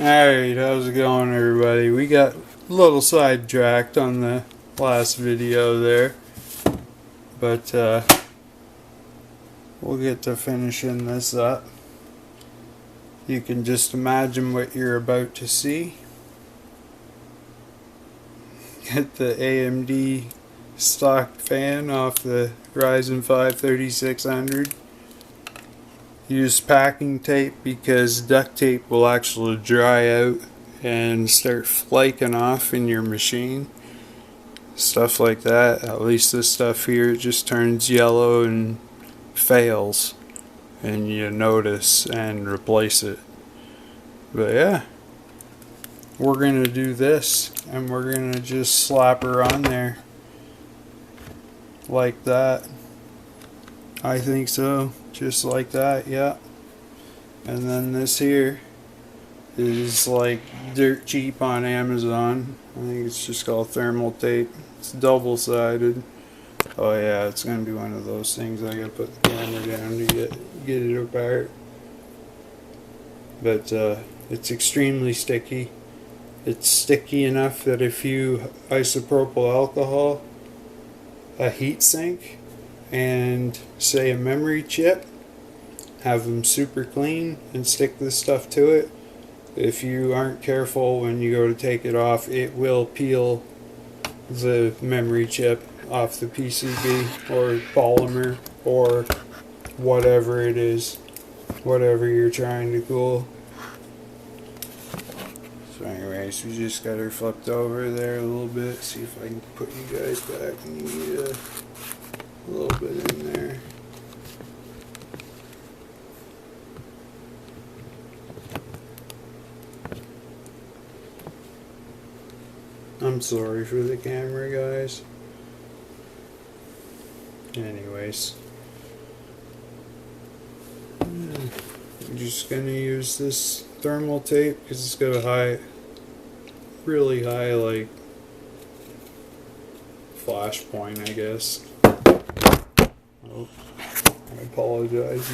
Alright, how's it going, everybody? We got a little sidetracked on the last video there, but we'll get to finishing this up. You can just imagine what you're about to see. Get the AMD stock fan off the Ryzen 5 3600. Use packing tape because duct tape will actually dry out and start flaking off in your machine. Stuff like that. At least this stuff here just turns yellow and fails, and you notice and replace it. But yeah, we're gonna do this and we're gonna just slap her on there like that. I think so. Just like that, yeah. And then this here is like dirt cheap on Amazon. I think it's just called thermal tape. It's double-sided. Oh yeah, it's gonna be one of those things I gotta put the camera down to get it apart. But it's extremely sticky. It's sticky enough that if you isopropyl alcohol, a heat sink, and say a memory chip, have them super clean and stick this stuff to it, if you aren't careful when you go to take it off, it will peel the memory chip off the PCB or polymer or whatever it is, whatever you're trying to cool. So anyways, we just got her flipped over there a little bit. See if I can put you guys back and you get a little bit in there. I'm sorry for the camera, guys. Anyways, I'm just gonna use this thermal tape because it's got a really high like flash point, I guess. Oh, I apologize.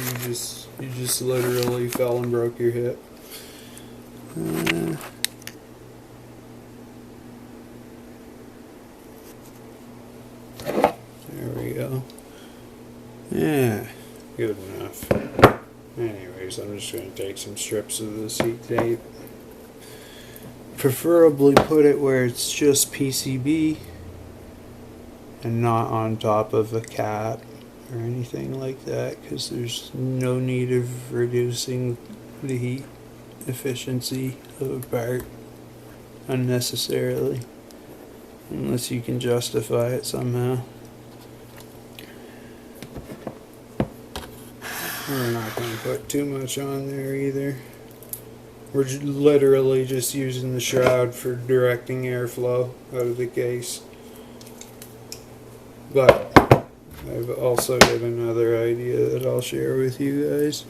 You just literally fell and broke your hip. There we go. Yeah, good enough. Anyways, I'm just going to take some strips of this heat tape. Preferably put it where it's just PCB and not on top of a cap or anything like that, because there's no need of reducing the heat efficiency of a part unnecessarily, unless you can justify it somehow. We're not going to put too much on there either. We're literally just using the shroud for directing airflow out of the case. But I've also got another idea that I'll share with you guys.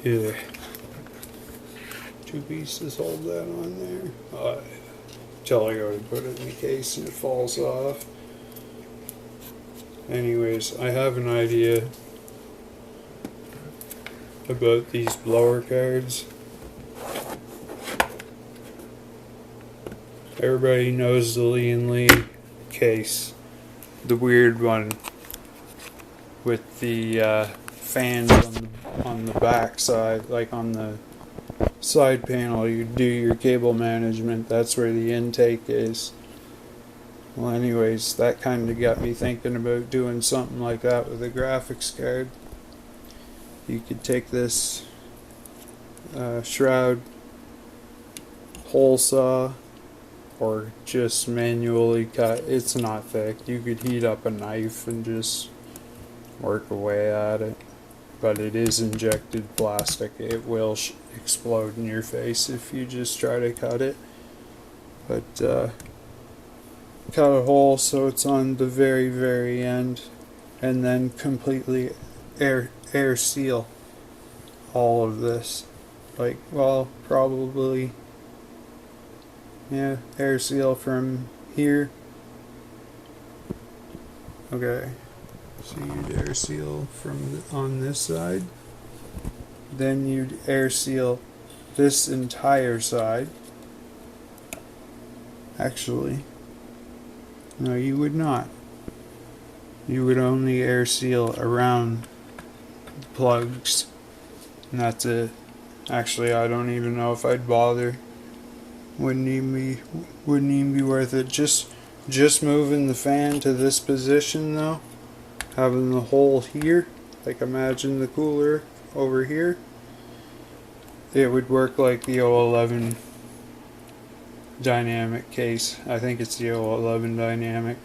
Yeah. Two pieces hold that on there. Till I go to put it in the case and it falls off. Anyways, I have an idea about these blower cards. Everybody knows the Lee & Lee case, the weird one with the fans on the back side, like on the side panel. You do your cable management, that's where the intake is. Well, anyways, that kind of got me thinking about doing something like that with a graphics card. You could take this shroud hole saw or just manually cut. It's not thick. You could heat up a knife and just work away at it. But it is injected plastic. It will explode in your face if you just try to cut it. But cut a hole so it's on the very, very end, and then completely air seal all of this. Like, well, probably, yeah, air seal from here Okay, so you'd air seal from on this side, then you'd air seal this entire side. Actually, no, you would not. You would only air seal around the plugs, and that's it. Actually, I don't even know if I'd bother. Wouldn't even be worth it. Just moving the fan to this position though, having the hole here, like imagine the cooler over here, it would work like the 011 dynamic case. I think it's the 011 dynamic.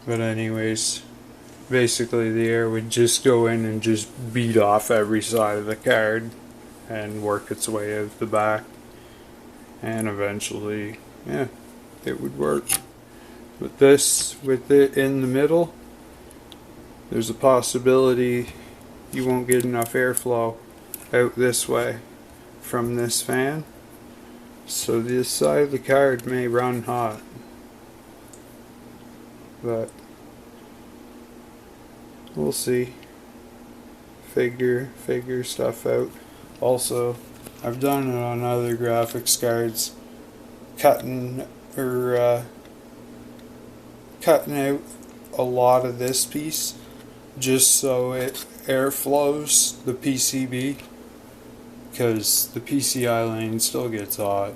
But anyways, basically the air would just go in and just beat off every side of the card and work its way out the back. And eventually, yeah, it would work. With this, with it in the middle, there's a possibility you won't get enough airflow out this way from this fan. So this side of the card may run hot. But we'll see. Figure stuff out. Also, I've done it on other graphics cards, cutting out a lot of this piece just so it airflows the PCB, because the PCI lane still gets hot.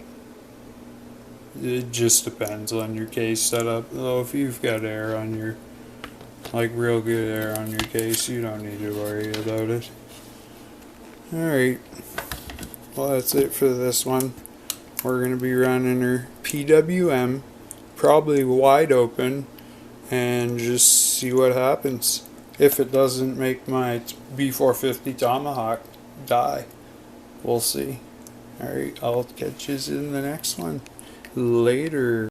It just depends on your case setup. Though if you've got air on your, like real good air on your case, you don't need to worry about it. Alright, well that's it for this one. We're going to be running her PWM, probably wide open, and just see what happens. If it doesn't make my B450 Tomahawk die, we'll see. Alright, I'll catch you in the next one. Later.